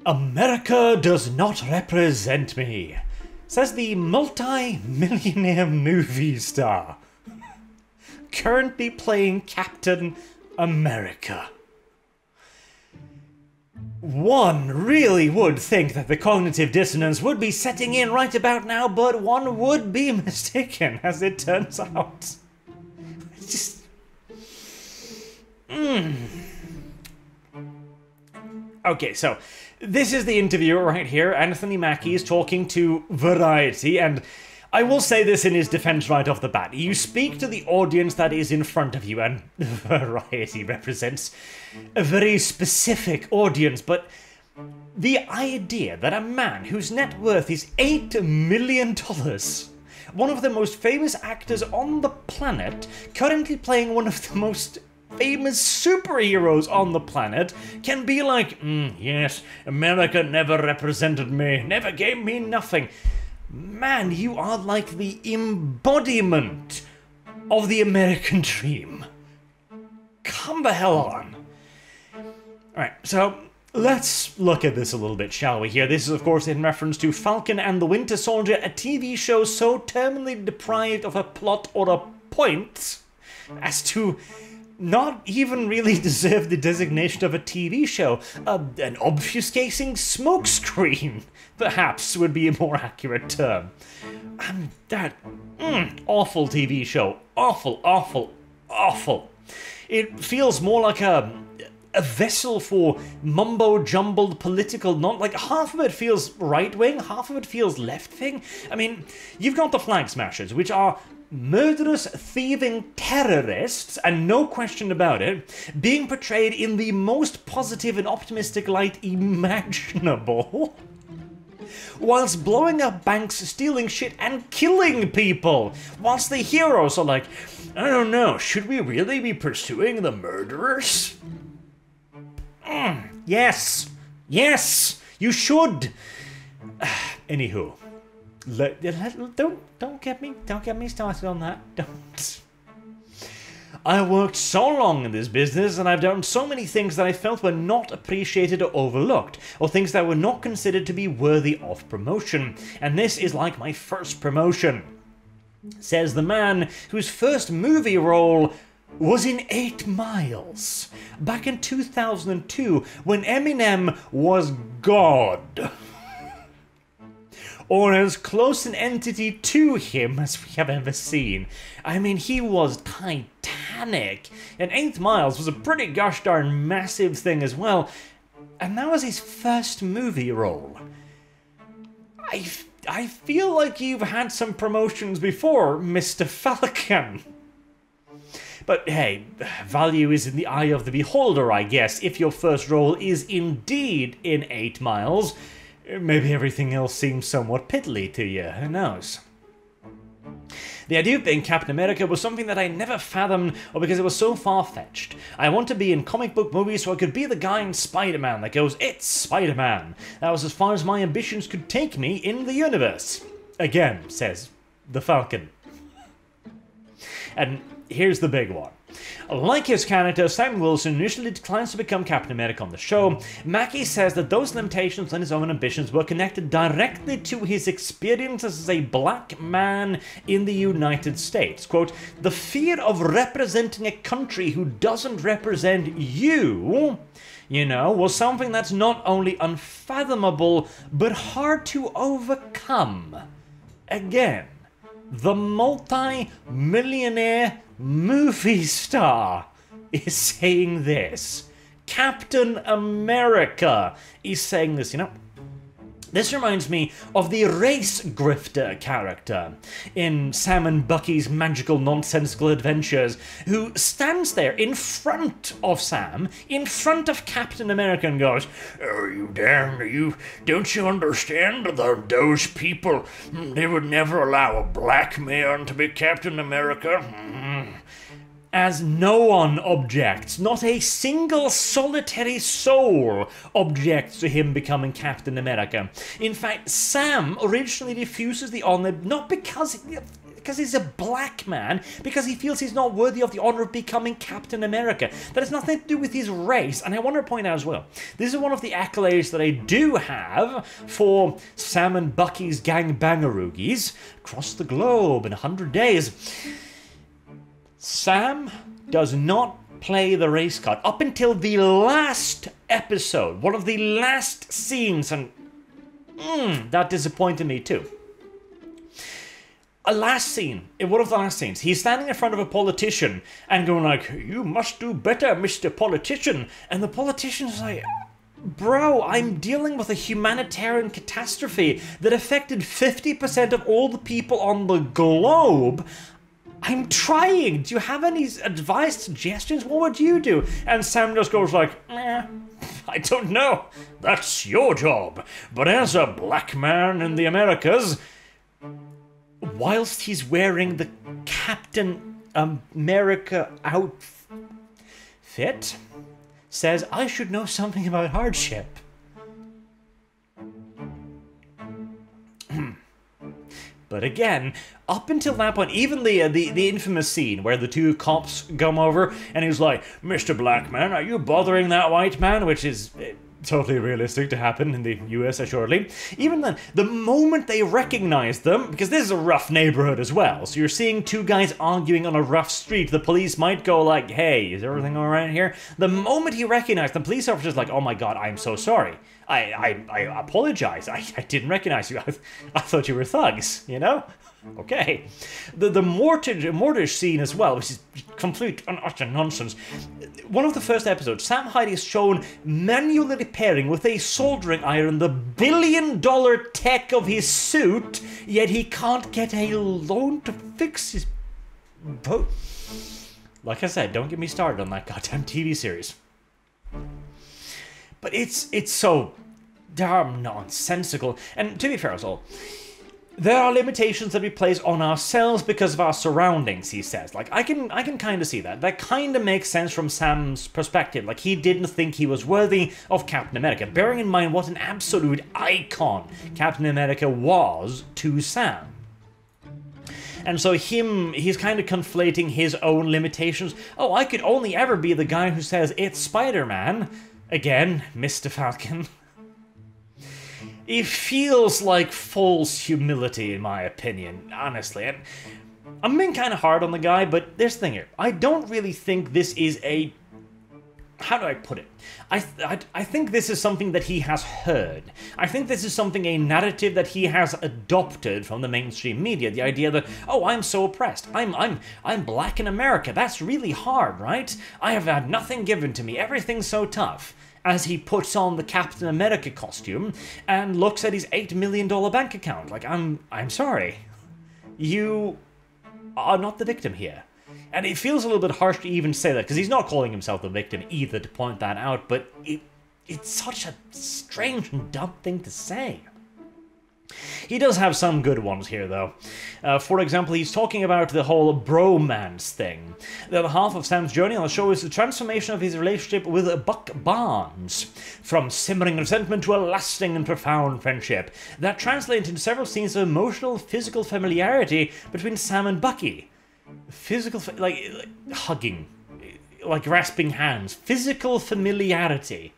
America does not represent me, says the multi-millionaire movie star, currently playing Captain America. One really would think that the cognitive dissonance would be setting in right about now, but one would be mistaken, as it turns out. Just... Okay, so this is the interview right here. Anthony Mackie is talking to Variety, and I will say this in his defense right off the bat. You speak to the audience that is in front of you, and Variety represents a very specific audience, but the idea that a man whose net worth is $8 million, one of the most famous actors on the planet, currently playing one of the most famous superheroes on the planet, can be like, yes, America never represented me, never gave me nothing. Man, you are like the embodiment of the American dream. Come the hell on. Alright, so let's look at this a little bit, shall we? Here, this is of course in reference to Falcon and the Winter Soldier, a TV show so terminally deprived of a plot or a point as to not even really deserve the designation of a TV show. An obfuscating smokescreen, perhaps, would be a more accurate term. That awful TV show. Awful, awful, awful. It feels more like a vessel for mumbo-jumbled political like half of it feels right-wing, half of it feels left-wing. I mean, you've got the Flag Smashers, which are murderous, thieving terrorists, and no question about it, being portrayed in the most positive and optimistic light imaginable, whilst blowing up banks, stealing shit, and killing people, whilst the heroes are like, I don't know, should we really be pursuing the murderers? Yes, yes, you should. Anywho. Don't get me started on that. Don't. I worked so long in this business, and I've done so many things that I felt were not appreciated or overlooked, or things that were not considered to be worthy of promotion. And this is like my first promotion, says the man whose first movie role was in 8 Miles, back in 2002, when Eminem was God. Or as close an entity to him as we have ever seen. I mean, he was titanic, and 8 Miles was a pretty gosh darn massive thing as well, and that was his first movie role. I feel like you've had some promotions before, Mr. Falcon. But hey, value is in the eye of the beholder, I guess. If your first role is indeed in 8 Miles, maybe everything else seems somewhat piddly to you, who knows? The idea of being Captain America was something that I never fathomed, or because it was so far-fetched. I want to be in comic book movies so I could be the guy in Spider-Man that goes, "It's Spider-Man." That was as far as my ambitions could take me in the universe. Again, says the Falcon. And here's the big one. Like his character, Sam Wilson initially declines to become Captain America on the show. Mackie says that those limitations and his own ambitions were connected directly to his experiences as a black man in the United States. Quote, the fear of representing a country who doesn't represent you, was something that's not only unfathomable, but hard to overcome. Again, the multi-millionaire movie star is saying this. Captain America is saying this, This reminds me of the race grifter character in Sam and Bucky's Magical Nonsensical Adventures, who stands there in front of Sam, in front of Captain America, and goes, "Oh, you damn, don't you understand that those people, they would never allow a black man to be Captain America?" As no one objects, not a single solitary soul objects to him becoming Captain America. In fact, Sam originally refuses the honor, not because because he's a black man, because he feels he's not worthy of the honor of becoming Captain America. That has nothing to do with his race, and I want to point out as well, this is one of the accolades that I do have for Sam and Bucky's gangbangaroogies across the globe in 100 days. Sam does not play the race card up until the last episode, one of the last scenes, and that disappointed me too. A last scene, in one of the last scenes, he's standing in front of a politician and going like, "You must do better, Mr. Politician," and the politician's like, "Bro, I'm dealing with a humanitarian catastrophe that affected 50% of all the people on the globe. I'm trying. Do you have any advice, suggestions? What would you do?" And Sam just goes like, "I don't know. That's your job. But as a black man in the Americas," whilst he's wearing the Captain America outfit, says, "I should know something about hardship." But again, up until that point, even the infamous scene where the two cops come over and he's like, "Mr. Black Man, are you bothering that white man?" Which is totally realistic to happen in the US, assuredly. Even then, the moment they recognize them, because this is a rough neighborhood as well, so you're seeing two guys arguing on a rough street, the police might go like, "Hey, is everything alright here?" The moment he recognized them, the police officer's like, "Oh my god, I'm so sorry. I apologize. I didn't recognize you. I thought you were thugs, you know?" Okay. The mortgage scene as well, which is complete and utter nonsense. One of the first episodes, Sam Hyde is shown manually repairing with a soldering iron the billion-dollar tech of his suit, yet he can't get a loan to fix his boat. Like I said, don't get me started on that goddamn TV series. But it's so damn nonsensical. And to be fair as well, there are limitations that we place on ourselves because of our surroundings, he says. Like, I can kind of see that. That kind of makes sense from Sam's perspective. Like, he didn't think he was worthy of Captain America, bearing in mind what an absolute icon Captain America was to Sam. And so he's kind of conflating his own limitations. "Oh, I could only ever be the guy who says, 'It's Spider-Man.'" Again, Mr. Falcon. It feels like false humility, in my opinion, honestly. And I'm being kind of hard on the guy, but there's the thing here. I don't really think this is a... How do I put it? I think this is something that he has heard. I think this is a narrative that he has adopted from the mainstream media. The idea that, "Oh, I'm so oppressed. I'm black in America. That's really hard, right? I have had nothing given to me. Everything's so tough." As he puts on the Captain America costume and looks at his $8 million bank account. Like, I'm sorry. You are not the victim here. And it feels a little bit harsh to even say that, because he's not calling himself the victim either, to point that out, but it's such a strange and dumb thing to say. He does have some good ones here, though. For example, he's talking about the whole bromance thing. The other half of Sam's journey on the show is the transformation of his relationship with Buck Barnes. From simmering resentment to a lasting and profound friendship. That translates into several scenes of emotional, physical familiarity between Sam and Bucky. Physical, like hugging, like grasping hands. Physical familiarity.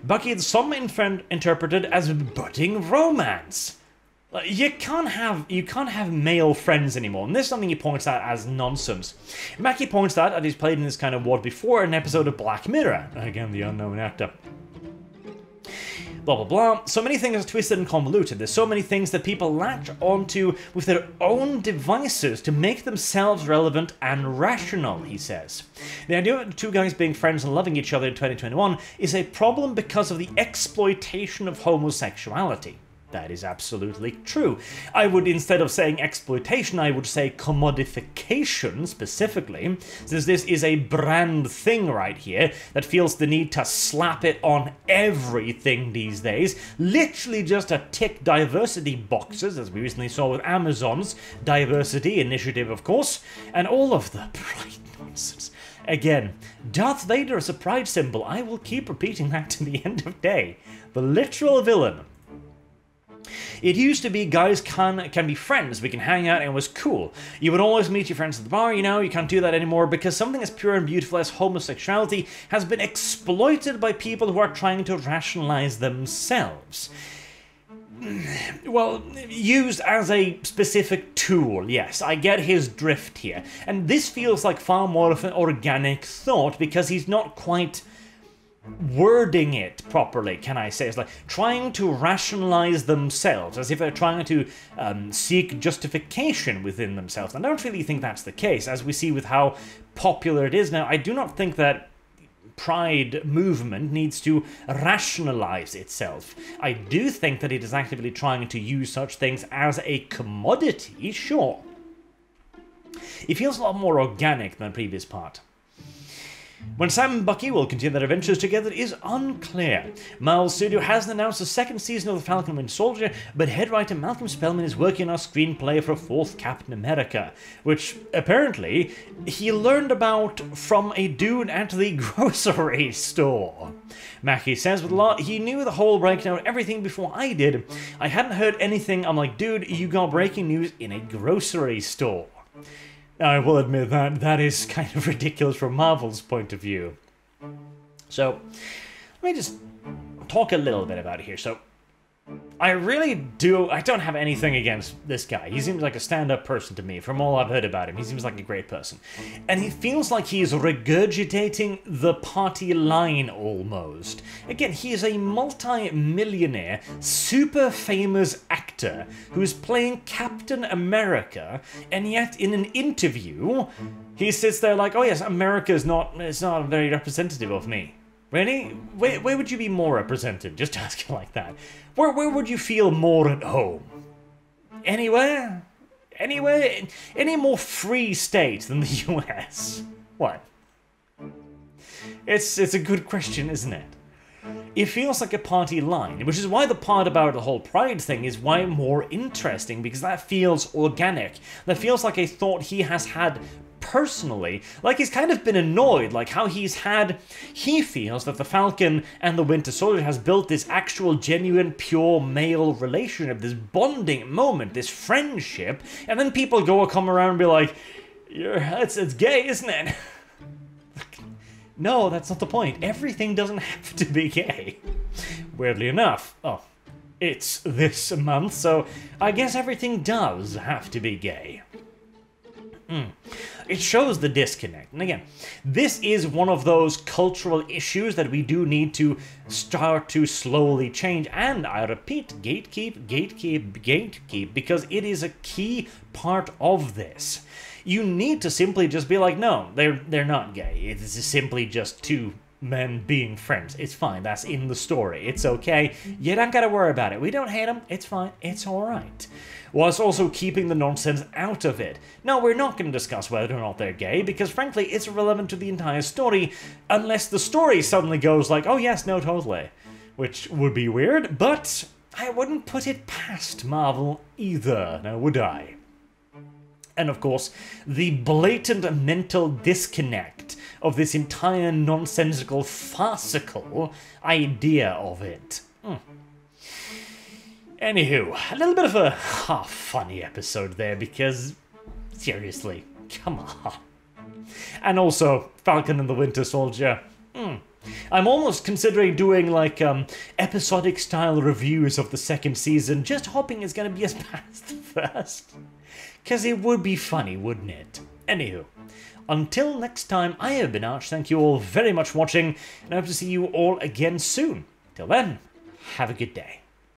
Bucky, some interpreted as budding romance. You can't have male friends anymore, and this is something he points out as nonsense. Mackie points out that he's played in this kind of world before in an episode of Black Mirror. Again, the unknown actor. Blah, blah, blah. So many things are twisted and convoluted. There's so many things that people latch onto with their own devices to make themselves relevant and rational, he says. The idea of the two guys being friends and loving each other in 2021 is a problem because of the exploitation of homosexuality. That is absolutely true. I would, instead of saying exploitation, I would say commodification, specifically, since this is a brand thing right here that feels the need to slap it on everything these days. Literally just to tick diversity boxes, as we recently saw with Amazon's diversity initiative, of course, and all of the bright nonsense. Again, Darth Vader is a pride symbol. I will keep repeating that to the end of day. The literal villain It used to be guys can be friends, we can hang out, and it was cool. You would always meet your friends at the bar, you know, you can't do that anymore because something as pure and beautiful as homosexuality has been exploited by people who are trying to rationalize themselves. Well, used as a specific tool, yes, I get his drift here. And this feels like far more of an organic thought because he's not quite wording it properly, can I say. It's like trying to rationalize themselves, as if they're trying to seek justification within themselves. And I don't really think that's the case, as we see with how popular it is now. I do not think that Pride movement needs to rationalize itself. I do think that it is actively trying to use such things as a commodity, sure. It feels a lot more organic than the previous part. When Sam and Bucky will continue their adventures together is unclear. Marvel Studio hasn't announced the second season of The Falcon and Winter Soldier, but head writer Malcolm Spellman is working on a screenplay for a fourth Captain America, which apparently he learned about from a dude at the grocery store. Mackie says with a lot, he knew the whole breakdown of everything before I did. I hadn't heard anything. I'm like, dude, you got breaking news in a grocery store. I will admit that that is kind of ridiculous from Marvel's point of view. So, let me just talk a little bit about it here. So, I don't have anything against this guy. He seems like a stand-up person to me, from all I've heard about him. He seems like a great person. And he feels like he is regurgitating the party line, almost. Again, he is a multi-millionaire, super famous actor who is playing Captain America, and yet in an interview, he sits there like, oh yes, America is not very representative of me. Really? Where would you be more represented? Just ask you like that. Where would you feel more at home? Anywhere? Anywhere? Any more free state than the US? What? It's a good question, isn't it? It feels like a party line, which is why the part about the whole Pride thing is why more interesting, because that feels organic. That feels like a thought he has had personally, like he's kind of been annoyed, like how he feels that the Falcon and the Winter Soldier has built this actual genuine pure male relationship, this bonding moment, this friendship, and then people come around and be like, it's gay, isn't it? No, that's not the point. Everything doesn't have to be gay. Weirdly enough. Oh, it's this month, so I guess everything does have to be gay. It shows the disconnect. And again, this is one of those cultural issues that we do need to start to slowly change. And I repeat, gatekeep, because it is a key part of this. You need to simply just be like, no, they're not gay. It is simply just two men being friends. It's fine. That's in the story. It's okay. You don't gotta worry about it. We don't hate them. It's fine. It's alright. Whilst also keeping the nonsense out of it. Now, we're not going to discuss whether or not they're gay, because frankly, it's irrelevant to the entire story, unless the story suddenly goes like, oh yes, no, totally. Which would be weird, but I wouldn't put it past Marvel either, now would I? And of course, the blatant mental disconnect of this entire nonsensical, farcical idea of it. Anywho, a little bit of a half-funny episode there, because, seriously, come on. And also, Falcon and the Winter Soldier. I'm almost considering doing, like, episodic-style reviews of the second season, just hoping it's gonna be as bad as the first. Because it would be funny, wouldn't it? Anywho, until next time, I have been Arch. Thank you all very much for watching, and I hope to see you all again soon. Till then, have a good day.